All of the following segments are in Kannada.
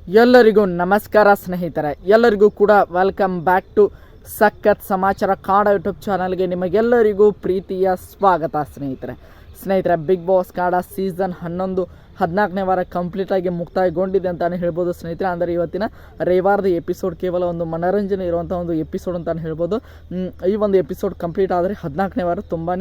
ಎಲ್ಲರಿಗೂ ನಮಸ್ಕಾರ ಸ್ನೇಹಿತರೆ, ಎಲ್ಲರಿಗೂ ಕೂಡ ವೆಲ್ಕಮ್ ಬ್ಯಾಕ್ ಟು ಸಖತ್ ಸಮಾಚಾರ ಕನ್ನಡ ಯೂಟ್ಯೂಬ್ ಚಾನಲ್ಗೆ ನಿಮಗೆಲ್ಲರಿಗೂ ಪ್ರೀತಿಯ ಸ್ವಾಗತ ಸ್ನೇಹಿತರೆ ಬಿಗ್ ಬಾಸ್ ಕನ್ನಡ ಸೀಸನ್ 11 14ನೇ ವಾರ ಕಂಪ್ಲೀಟಾಗಿ ಮುಕ್ತಾಯಗೊಂಡಿದೆ ಅಂತಲೇ ಹೇಳ್ಬೋದು ಸ್ನೇಹಿತರೆ. ಅಂದರೆ ಇವತ್ತಿನ ರವಿವಾರದ ಎಪಿಸೋಡ್ ಕೇವಲ ಒಂದು ಮನೋರಂಜನೆ ಇರುವಂಥ ಒಂದು ಎಪಿಸೋಡ್ ಅಂತಲೇ ಹೇಳ್ಬೋದು. ಈ ಒಂದು ಎಪಿಸೋಡ್ ಕಂಪ್ಲೀಟ್ ಆದರೆ 14ನೇ ವಾರ ತುಂಬಾ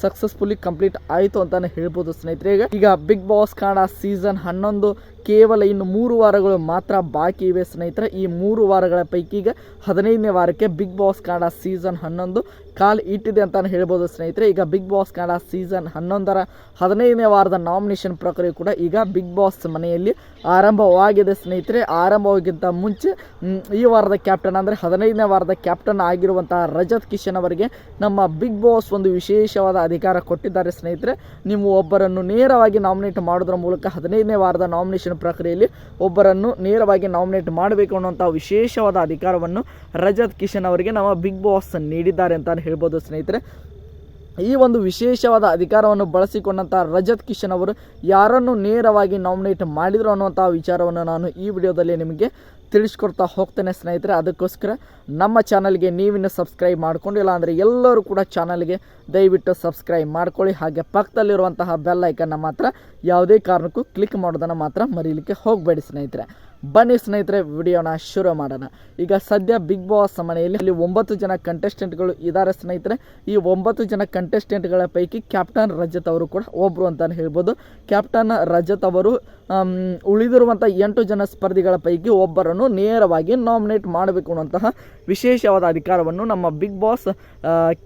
ಸಕ್ಸಸ್ಫುಲಿ ಕಂಪ್ಲೀಟ್ ಆಯಿತು ಅಂತಲೇ ಹೇಳ್ಬೋದು ಸ್ನೇಹಿತರೆ. ಈಗ ಬಿಗ್ ಬಾಸ್ ಕನ್ನಡ ಸೀಸನ್ 11 ಕೇವಲ ಇನ್ನು 3 ವಾರಗಳು ಮಾತ್ರ ಬಾಕಿ ಇವೆ ಸ್ನೇಹಿತರೆ. ಈ 3 ವಾರಗಳ ಪೈಕಿ ಈಗ 15ನೇ ವಾರಕ್ಕೆ ಬಿಗ್ ಬಾಸ್ ಕನ್ನಡ ಸೀಸನ್ 11 ಕಾಲ್ ಇಟ್ಟಿದೆ ಅಂತಲೇ ಹೇಳ್ಬೋದು ಸ್ನೇಹಿತರೆ. ಈಗ ಬಿಗ್ ಬಾಸ್ ಕನ್ನಡ ಸೀಸನ್ 11ರ 15ನೇ ವಾರದ ನಾಮಿನೇಷನ್ ಪ್ರಕ್ರಿಯೆ ಕೂಡ ಈಗ ಬಿಗ್ ಬಾಸ್ ಮನೆಯಲ್ಲಿ ಆರಂಭವಾಗಿದೆ ಸ್ನೇಹಿತರೆ. ಆರಂಭವಾಗಿಂತ ಮುಂಚೆ ಈ ವಾರದ ಕ್ಯಾಪ್ಟನ್ ಅಂದರೆ 15ನೇ ವಾರದ ಕ್ಯಾಪ್ಟನ್ ಆಗಿರುವಂತಹ ರಜತ್ ಕಿಶನ್ ಅವರಿಗೆ ನಮ್ಮ ಬಿಗ್ ಬಾಸ್ ಒಂದು ವಿಶೇಷವಾದ ಅಧಿಕಾರ ಕೊಟ್ಟಿದ್ದಾರೆ ಸ್ನೇಹಿತರೆ. ನೀವು ಒಬ್ಬರನ್ನು ನೇರವಾಗಿ ನಾಮಿನೇಟ್ ಮಾಡೋದ್ರ ಮೂಲಕ 15ನೇ ವಾರದ ನಾಮಿನೇಷನ್ ಪ್ರಕ್ರಿಯೆಯಲ್ಲಿ ಒಬ್ಬರನ್ನು ನೇರವಾಗಿ ನಾಮಿನೇಟ್ ಮಾಡಬೇಕು ಅನ್ನುವಂಥ ವಿಶೇಷವಾದ ಅಧಿಕಾರವನ್ನು ರಜತ್ ಕಿಶನ್ ಅವರಿಗೆ ನಮ್ಮ ಬಿಗ್ ಬಾಸ್ ನೀಡಿದ್ದಾರೆ ಅಂತ ಹೇಳ್ಬೋದು ಸ್ನೇಹಿತರೆ. ಈ ಒಂದು ವಿಶೇಷವಾದ ಅಧಿಕಾರವನ್ನು ಬಳಸಿಕೊಂಡಂಥ ರಜತ್ ಕಿಶನ್ ಅವರು ಯಾರನ್ನು ನೇರವಾಗಿ ನಾಮಿನೇಟ್ ಮಾಡಿದರು ಅನ್ನುವಂಥ ವಿಚಾರವನ್ನು ನಾನು ಈ ವಿಡಿಯೋದಲ್ಲಿ ನಿಮಗೆ ತಿಳಿಸ್ಕೊಡ್ತಾ ಹೋಗ್ತೇನೆ ಸ್ನೇಹಿತರೆ. ಅದಕ್ಕೋಸ್ಕರ ನಮ್ಮ ಚಾನಲ್ಗೆ ನೀವಿನ್ನು ಸಬ್ಸ್ಕ್ರೈಬ್ ಮಾಡ್ಕೊಂಡಿಲ್ಲ ಅಂದರೆ ಎಲ್ಲರೂ ಕೂಡ ಚಾನಲ್ಗೆ ದಯವಿಟ್ಟು ಸಬ್ಸ್ಕ್ರೈಬ್ ಮಾಡ್ಕೊಳ್ಳಿ. ಹಾಗೆ ಪಕ್ಕದಲ್ಲಿರುವಂತಹ ಬೆಲ್ ಐಕನ್ನ ಮಾತ್ರ ಯಾವುದೇ ಕಾರಣಕ್ಕೂ ಕ್ಲಿಕ್ ಮಾಡೋದನ್ನು ಮಾತ್ರ ಮರೀಲಿಕ್ಕೆ ಹೋಗಬೇಡಿ ಸ್ನೇಹಿತರೆ. ಬನ್ನಿ ಸ್ನೇಹಿತರೆ, ವಿಡಿಯೋನ ಶುರು ಮಾಡೋಣ. ಈಗ ಸದ್ಯ ಬಿಗ್ ಬಾಸ್ ಮನೆಯಲ್ಲಿ 9 ಜನ ಕಂಟೆಸ್ಟೆಂಟ್ಗಳು ಇದ್ದಾರೆ ಸ್ನೇಹಿತರೆ. ಈ 9 ಜನ ಕಂಟೆಸ್ಟೆಂಟ್ಗಳ ಪೈಕಿ ಕ್ಯಾಪ್ಟನ್ ರಜತ್ ಅವರು ಕೂಡ ಒಬ್ಬರು ಅಂತಲೇ ಹೇಳ್ಬೋದು. ಕ್ಯಾಪ್ಟನ್ ರಜತ್ ಅವರು ಉಳಿದಿರುವಂಥ 8 ಜನ ಸ್ಪರ್ಧಿಗಳ ಪೈಕಿ ಒಬ್ಬರನ್ನು ನೇರವಾಗಿ ನಾಮಿನೇಟ್ ಮಾಡಬೇಕು ಅನ್ನುವಂತಹ ವಿಶೇಷವಾದ ಅಧಿಕಾರವನ್ನು ನಮ್ಮ ಬಿಗ್ ಬಾಸ್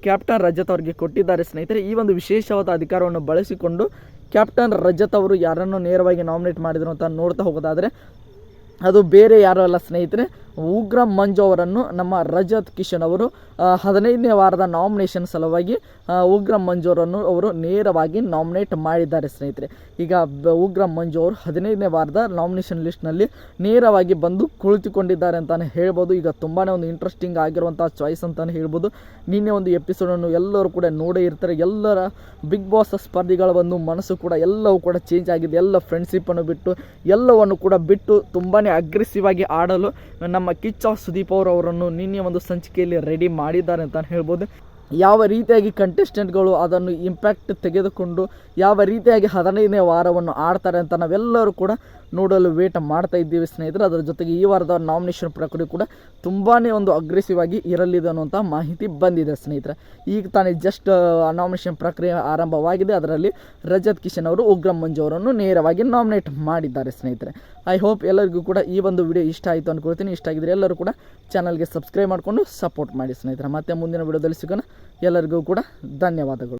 ಕ್ಯಾಪ್ಟನ್ ರಜತ್ ಅವರಿಗೆ ಕೊಟ್ಟಿದ್ದಾರೆ ಸ್ನೇಹಿತರೆ. ಈ ಒಂದು ವಿಶೇಷವಾದ ಅಧಿಕಾರವನ್ನು ಬಳಸಿಕೊಂಡು ಕ್ಯಾಪ್ಟನ್ ರಜತ್ ಅವರು ಯಾರನ್ನು ನೇರವಾಗಿ ನಾಮಿನೇಟ್ ಮಾಡಿದರು ಅಂತ ನೋಡ್ತಾ ಹೋಗೋದಾದರೆ ಅದು ಬೇರೆ ಯಾರೂ ಅಲ್ಲ ಸ್ನೇಹಿತರೆ, ಉಗ್ರ ಮಂಜು ಅವರನ್ನು ನಮ್ಮ ರಜತ್ ಕಿಶನ್ ಅವರು 15ನೇ ವಾರದ ನಾಮಿನೇಷನ್ ಸಲುವಾಗಿ ಉಗ್ರ ಮಂಜು ಅವರನ್ನು ಅವರು ನೇರವಾಗಿ ನಾಮಿನೇಟ್ ಮಾಡಿದ್ದಾರೆ ಸ್ನೇಹಿತರೆ. ಈಗ ಉಗ್ರ ಮಂಜು ಅವರು 15ನೇ ವಾರದ ನಾಮಿನೇಷನ್ ಲಿಸ್ಟ್ನಲ್ಲಿ ನೇರವಾಗಿ ಬಂದು ಕುಳಿತುಕೊಂಡಿದ್ದಾರೆ ಅಂತಲೇ ಹೇಳ್ಬೋದು. ಈಗ ತುಂಬಾ ಒಂದು ಇಂಟ್ರೆಸ್ಟಿಂಗ್ ಆಗಿರುವಂಥ ಚಾಯ್ಸ್ ಅಂತಲೇ ಹೇಳ್ಬೋದು. ನಿನ್ನೆ ಒಂದು ಎಪಿಸೋಡನ್ನು ಎಲ್ಲರೂ ಕೂಡ ನೋಡೇ ಇರ್ತಾರೆ. ಎಲ್ಲರ ಬಿಗ್ ಬಾಸ್ ಸ್ಪರ್ಧಿಗಳ ಒಂದು ಮನಸ್ಸು ಕೂಡ ಎಲ್ಲವೂ ಕೂಡ ಚೇಂಜ್ ಆಗಿದೆ. ಎಲ್ಲ ಫ್ರೆಂಡ್ಶಿಪ್ಪನ್ನು ಬಿಟ್ಟು ಎಲ್ಲವನ್ನು ಕೂಡ ಬಿಟ್ಟು ತುಂಬಾ ಅಗ್ರೆಸಿವ್ ಆಗಿ ಆಡಲು ನಮ್ಮ ಕಿಚ್ಚ ಸುದೀಪ್ ಅವರನ್ನು ನಿನ್ನೆ ಒಂದು ಸಂಚಿಕೆಯಲ್ಲಿ ರೆಡಿ ಮಾಡಿದ್ದಾರೆ ಅಂತ ಹೇಳ್ಬೋದು. ಯಾವ ರೀತಿಯಾಗಿ ಕಂಟೆಸ್ಟೆಂಟ್ಗಳು ಅದನ್ನು ಇಂಪ್ಯಾಕ್ಟ್ ತೆಗೆದುಕೊಂಡು ಯಾವ ರೀತಿಯಾಗಿ 15ನೇ ವಾರವನ್ನು ಆಡ್ತಾರೆ ಅಂತ ನಾವೆಲ್ಲರೂ ಕೂಡ ನೋಡಲು ವೇಟ್ ಮಾಡ್ತಾ ಇದ್ದೀವಿ ಸ್ನೇಹಿತರೆ. ಅದರ ಜೊತೆಗೆ ಈ ವಾರದ ನಾಮಿನೇಷನ್ ಪ್ರಕ್ರಿಯೆ ಕೂಡ ತುಂಬಾ ಒಂದು ಅಗ್ರೆಸಿವ್ ಆಗಿ ಇರಲಿದೆ ಅನ್ನುವಂಥ ಮಾಹಿತಿ ಬಂದಿದೆ ಸ್ನೇಹಿತರೆ. ಈಗ ತಾನೇ ಜಸ್ಟ್ ನಾಮಿನೇಷನ್ ಪ್ರಕ್ರಿಯೆ ಆರಂಭವಾಗಿದೆ. ಅದರಲ್ಲಿ ರಜತ್ ಕಿಶನ್ ಅವರು ಉಗ್ರ ಮಂಜು ಅವರನ್ನು ನೇರವಾಗಿ ನಾಮಿನೇಟ್ ಮಾಡಿದ್ದಾರೆ ಸ್ನೇಹಿತರೆ. ಐ ಹೋಪ್ ಎಲ್ಲರಿಗೂ ಕೂಡ ಈ ಒಂದು ವಿಡಿಯೋ ಇಷ್ಟ ಆಯಿತು ಅಂದ್ಕೊಳ್ತೀನಿ. ಇಷ್ಟ ಆಗಿದ್ರೆ ಎಲ್ಲರೂ ಕೂಡ ಚಾನಲ್ಗೆ ಸಬ್ಸ್ಕ್ರೈಬ್ ಮಾಡಿಕೊಂಡು ಸಪೋರ್ಟ್ ಮಾಡಿ ಸ್ನೇಹಿತರೆ. ಮತ್ತೆ ಮುಂದಿನ ವಿಡಿಯೋದಲ್ಲಿ ಸಿಗೋಣ. ಎಲ್ಲರಿಗೂ ಕೂಡ ಧನ್ಯವಾದಗಳು.